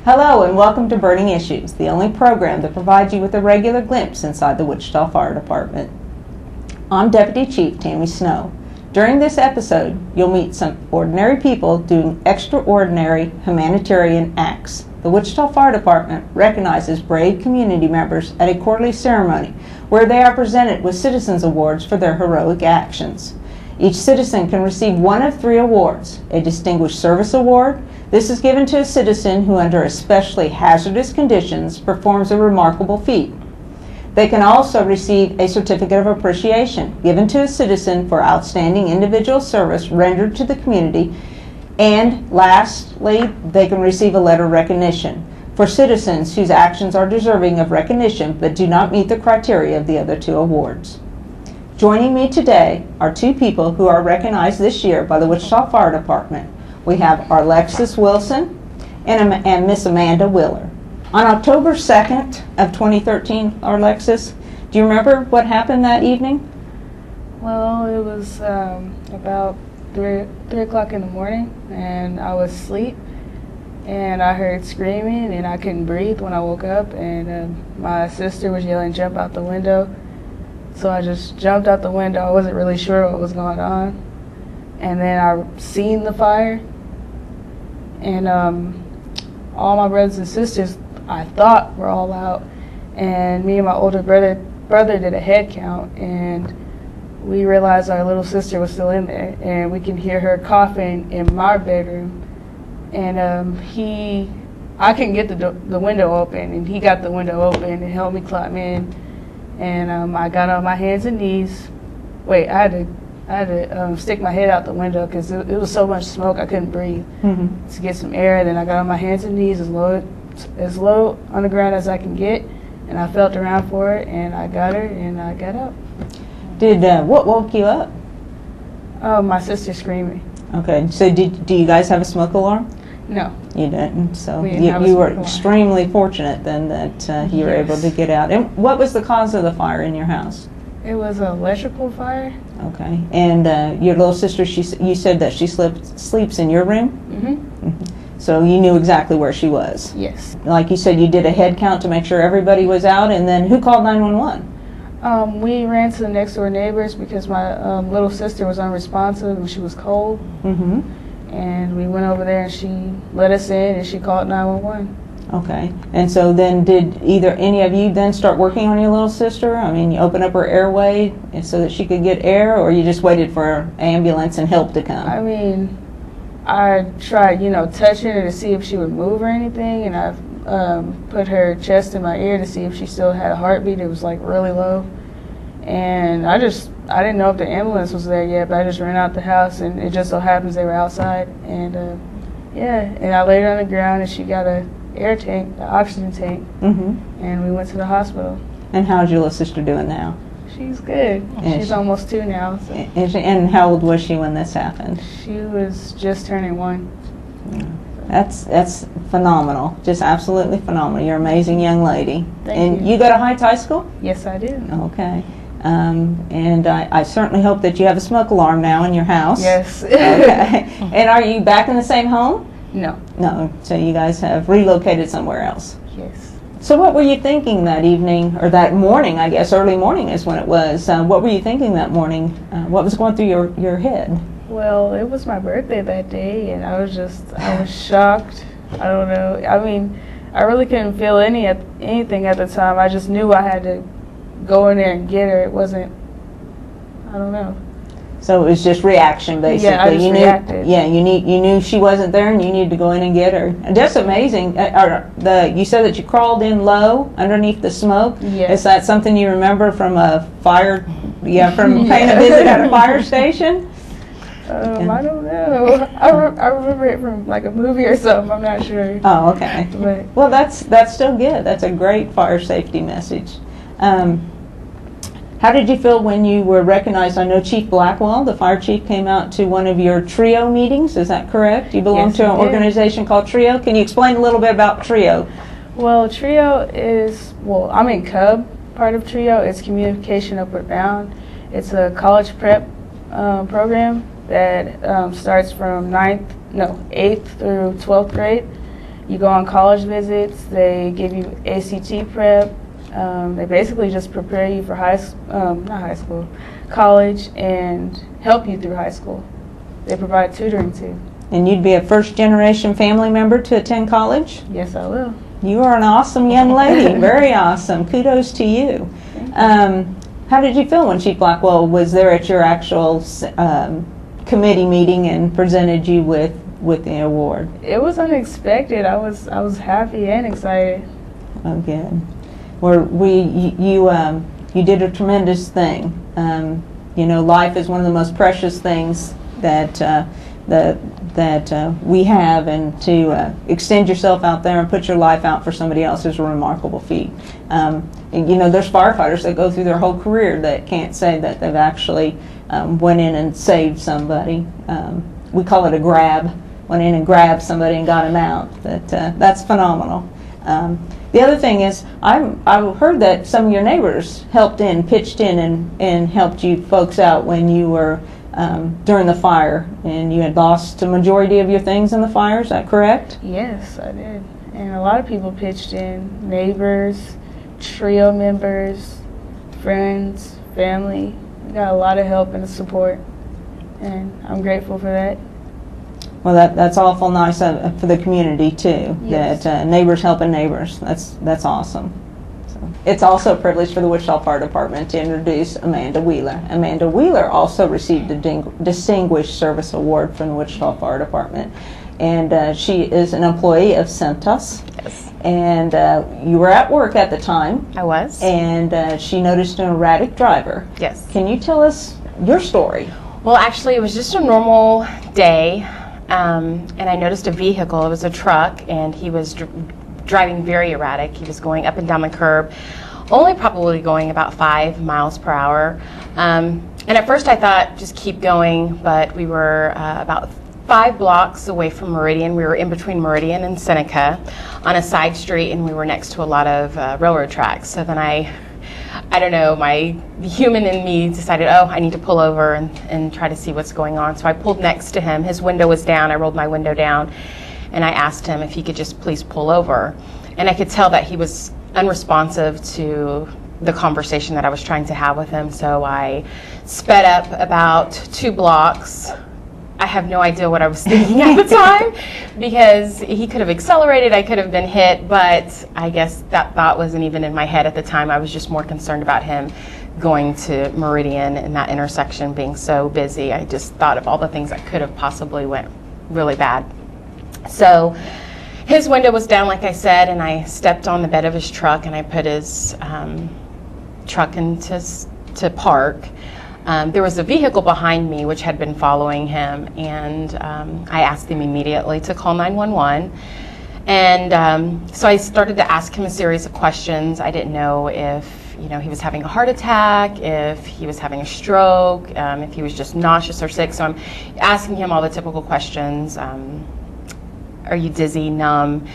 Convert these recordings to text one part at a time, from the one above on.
Hello and welcome to Burning Issues, the only program that provides you with a regular glimpse inside the Wichita Fire Department. I'm Deputy Chief Tammy Snow. During this episode, you'll meet some ordinary people doing extraordinary humanitarian acts. The Wichita Fire Department recognizes brave community members at a quarterly ceremony where they are presented with Citizens Awards for their heroic actions. Each citizen can receive one of three awards: a Distinguished Service Award. This is given to a citizen who, under especially hazardous conditions, performs a remarkable feat. They can also receive a Certificate of Appreciation, given to a citizen for outstanding individual service rendered to the community. And lastly, they can receive a Letter of Recognition for citizens whose actions are deserving of recognition but do not meet the criteria of the other two awards. Joining me today are two people who are recognized this year by the Wichita Fire Department. We have Arlexis Wilson and Miss Amanda Willer. On October 2nd of 2013, Arlexis, do you remember what happened that evening? Well, it was about 3 o'clock in the morning, and I was asleep, and I heard screaming, and I couldn't breathe when I woke up, and my sister was yelling, "Jump out the window." So I just jumped out the window. I wasn't really sure what was going on. And then I seen the fire, and all my brothers and sisters, I thought, were all out. And me and my older brother did a head count, and we realized our little sister was still in there, and we can hear her coughing in my bedroom. And I couldn't get the window open, and he got the window open and helped me climb in. And I got on my hands and knees. Wait, I had to stick my head out the window because it was so much smoke I couldn't breathe. To get some air. And then I got on my hands and knees as low on the ground as I can get, and I felt around for it, and I got her, and I got up. What woke you up? Oh, my sister screaming. Okay, so do you guys have a smoke alarm? No. You didn't, so We didn't have a you were smoke alarm. extremely fortunate then that you were able to get out. And what was the cause of the fire in your house? It was an electrical fire. Okay, and your little sister, you said that she sleeps in your room? Mm-hmm. So you knew exactly where she was? Yes. Like you said, you did a head count to make sure everybody was out, and then who called 911? We ran to the next door neighbors because my little sister was unresponsive and she was cold. Mm-hmm. And we went over there, and she let us in, and she called 911. Okay, and so then did either any of you then start working on your little sister? I mean, you opened up her airway so that she could get air, or you just waited for an ambulance and help to come? I mean, I tried, touching her to see if she would move or anything, and I put her chest in my ear to see if she still had a heartbeat. It was like really low, and I didn't know if the ambulance was there yet, but I just ran out the house, and it just so happens they were outside, and and I laid her on the ground, and she got a air tank, the oxygen tank, and we went to the hospital. And how's your little sister doing now? She's good. She's almost 2 now. So. And how old was she when this happened? She was just turning 1. That's phenomenal. Just absolutely phenomenal. You're an amazing young lady. Thank you. You go to Heights High School? Yes, I do. Okay. And I certainly hope that you have a smoke alarm now in your house. Yes. Okay. And are you back in the same home? No. No. So you guys have relocated somewhere else? Yes. So what were you thinking that evening, or that morning, I guess, early morning is when it was. What were you thinking that morning? What was going through your head? Well, it was my birthday that day, and I was shocked. I don't know. I mean, I really couldn't feel anything at the time. I just knew I had to go in there and get her. It wasn't, I don't know. So it was just reaction, basically. Yeah, I just reacted. Yeah, you knew she wasn't there, and you needed to go in and get her. And that's amazing. You said that you crawled in low underneath the smoke. Yes. Is that something you remember from a fire? Yeah, from paying a visit at a fire station. I don't know. I remember it from like a movie or something. I'm not sure. Oh, okay. But well, that's still good. That's a great fire safety message. How did you feel when you were recognized? I know Chief Blackwell, the fire chief, came out to one of your TRIO meetings. Is that correct? You belong Yes, to an I did. organization called TRIO. Can you explain a little bit about TRIO? Well, TRIO is, I'm in CUB, part of TRIO. It's Communication Upward Bound. It's a college prep program that starts from 8th through 12th grade. You go on college visits. They give you ACT prep. They basically just prepare you for college, and help you through high school. They provide tutoring too. And you'd be a first-generation family member to attend college? Yes, I will. You are an awesome young lady. Very awesome. Kudos to you. How did you feel when Chief Blackwell was there at your actual committee meeting and presented you with the award? It was unexpected. I was happy and excited. Oh, good. You did a tremendous thing. Life is one of the most precious things that we have, and to extend yourself out there and put your life out for somebody else is a remarkable feat. There's firefighters that go through their whole career that can't say that they've actually went in and saved somebody. We call it a grab. Went in and grabbed somebody and got him out. That's phenomenal. The other thing is, I heard that some of your neighbors pitched in and helped you folks out when you were during the fire, and you had lost the majority of your things in the fire. Is that correct? Yes, I did. And a lot of people pitched in. Neighbors, trio members, friends, family. We got a lot of help and support, and I'm grateful for that. Well, that's awful nice for the community too. Yes. That neighbors helping neighbors. That's awesome. So, it's also a privilege for the Wichita Fire Department to introduce Amanda Wheeler. Amanda Wheeler also received a Distinguished Service Award from the Wichita Fire Department, and she is an employee of Centos. Yes. And you were at work at the time. I was. And she noticed an erratic driver. Yes. Can you tell us your story? Well, actually, it was just a normal day. And I noticed a vehicle. It was a truck, and he was driving very erratic. He was going up and down the curb, only probably going about 5 miles per hour. And at first I thought, just keep going, but we were about 5 blocks away from Meridian. We were in between Meridian and Seneca on a side street, and we were next to a lot of railroad tracks. So then I don't know, my human in me decided, I need to pull over and try to see what's going on. So I pulled next to him. His window was down. I rolled my window down, and I asked him if he could just please pull over. And I could tell that he was unresponsive to the conversation that I was trying to have with him. So I sped up about 2 blocks. I have no idea what I was thinking at the time, because he could have accelerated, I could have been hit, but I guess that thought wasn't even in my head at the time. I was just more concerned about him going to Meridian and that intersection being so busy. I just thought of all the things that could have possibly went really bad. So his window was down, like I said, and I stepped on the bed of his truck, and I put his truck to park. There was a vehicle behind me which had been following him, and I asked him immediately to call 911. And so I started to ask him a series of questions. I didn't know if he was having a heart attack, if he was having a stroke, if he was just nauseous or sick. So I'm asking him all the typical questions. Are you dizzy, numb?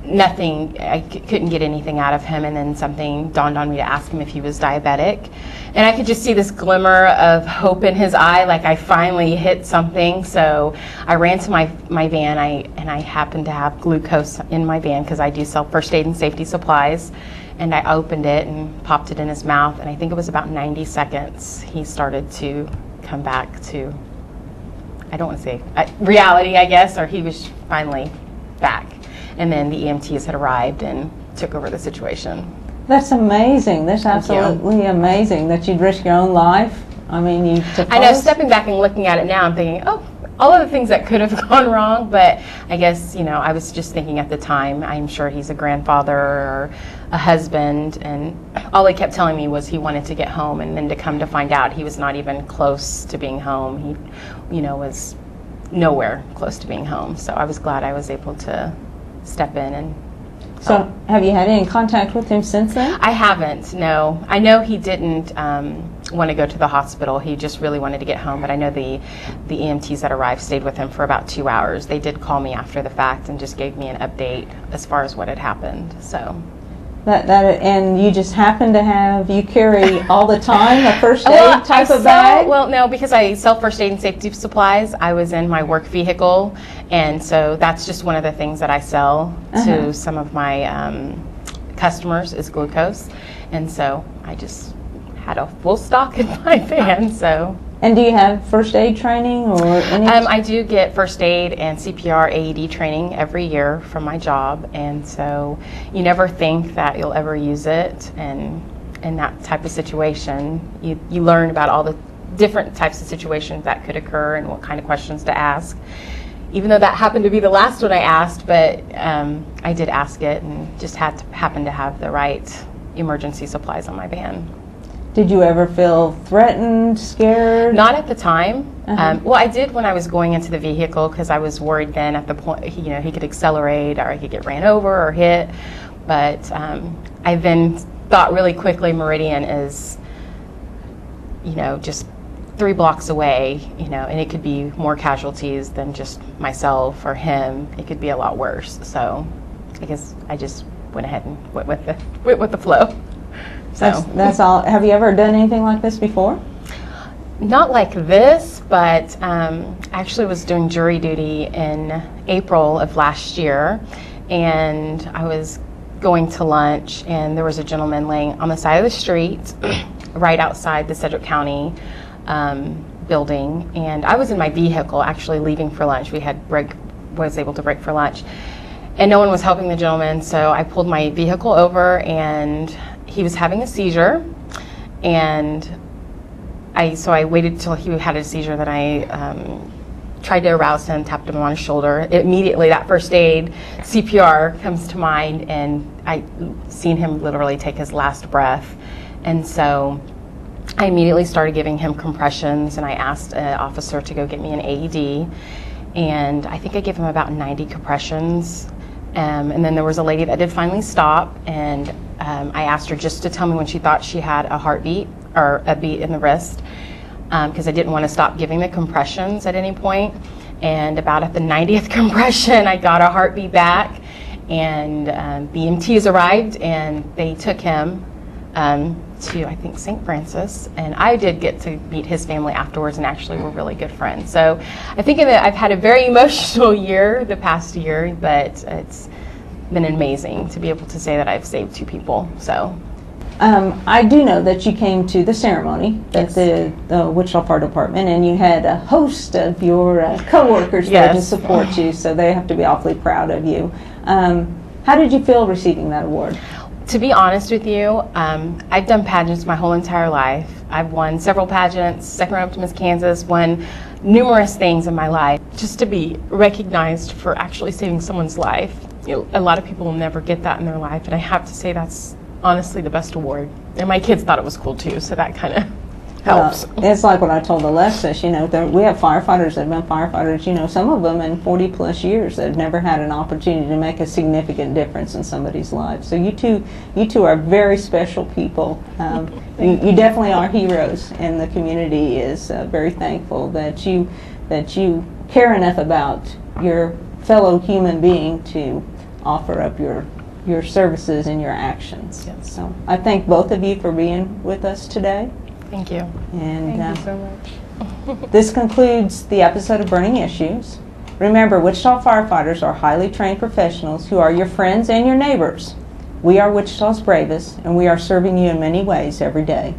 Nothing. I couldn't get anything out of him, and then something dawned on me to ask him if he was diabetic, and I could just see this glimmer of hope in his eye, like I finally hit something. So I ran to my van, and I happened to have glucose in my van because I do sell first aid and safety supplies, and I opened it and popped it in his mouth, and I think it was about 90 seconds he started to come back to, I don't want to say reality, I guess, or he was finally back. And then the EMTs had arrived and took over the situation. That's amazing. That's absolutely amazing that you'd risk your own life. I mean, I know, stepping back and looking at it now, I'm thinking, all of the things that could have gone wrong, but I guess, I was just thinking at the time, I'm sure he's a grandfather or a husband, and all he kept telling me was he wanted to get home, and then to come to find out he was not even close to being home. He, was nowhere close to being home. So I was glad I was able to step in and So have you had any contact with him since then? I haven't, no. I know he didn't want to go to the hospital. He just really wanted to get home, but I know the EMTs that arrived stayed with him for about 2 hours. They did call me after the fact and just gave me an update as far as what had happened. So And you just happen to have, you carry all the time a first aid Well, type of bag? Well, no, because I sell first aid and safety supplies. I was in my work vehicle, and so that's just one of the things that I sell to some of my customers is glucose, and so I just had a full stock in my van. So. And do you have first aid training or any? I do get first aid and CPR AED training every year from my job, and so you never think that you'll ever use it, and in that type of situation you learn about all the different types of situations that could occur and what kind of questions to ask. Even though that happened to be the last one I asked, but I did ask it and just happened to have the right emergency supplies on my van. Did you ever feel threatened, scared? Not at the time. Well, I did when I was going into the vehicle because I was worried then at the point, he could accelerate or he could get ran over or hit. But I then thought really quickly Meridian is, just 3 blocks away, and it could be more casualties than just myself or him. It could be a lot worse. So I guess I just went ahead and went with the flow. So that's all. Have you ever done anything like this before? Not like this, but actually was doing jury duty in April of last year, and I was going to lunch, and there was a gentleman laying on the side of the street right outside the Sedgwick County building, and I was in my vehicle actually leaving for lunch. Was able to break for lunch, and no one was helping the gentleman, so I pulled my vehicle over, and he was having a seizure, and I waited till he had a seizure. Then I tried to arouse him, tapped him on his shoulder. Immediately, that first aid CPR comes to mind, and I seen him literally take his last breath, and so I immediately started giving him compressions, and I asked an officer to go get me an AED, and I think I gave him about 90 compressions. And then there was a lady that did finally stop, and I asked her just to tell me when she thought she had a heartbeat or a beat in the wrist, because I didn't want to stop giving the compressions at any point. And about at the 90th compression, I got a heartbeat back, and BMTs arrived, and they took him to, I think, St. Francis, and I did get to meet his family afterwards, and actually we're really good friends. So I think that I've had a very emotional year the past year, but it's been amazing to be able to say that I've saved 2 people. So I do know that you came to the ceremony at the Wichita Fire Department, and you had a host of your co-workers there to support you, so they have to be awfully proud of you. How did you feel receiving that award? To be honest with you, I've done pageants my whole entire life. I've won several pageants, second runner up to Miss Kansas, won numerous things in my life. Just to be recognized for actually saving someone's life, a lot of people will never get that in their life, and I have to say that's honestly the best award. And my kids thought it was cool too, so that kind of helps. It's like what I told Alexis, we have firefighters that have been firefighters, some of them in 40 plus years that have never had an opportunity to make a significant difference in somebody's life. So you two are very special people. You definitely are heroes, and the community is very thankful that you care enough about your fellow human being to offer up your services and your actions. Yes. So I thank both of you for being with us today. Thank you. And Thank you so much. this concludes the episode of Burning Issues. Remember, Wichita firefighters are highly trained professionals who are your friends and your neighbors. We are Wichita's bravest, and we are serving you in many ways every day.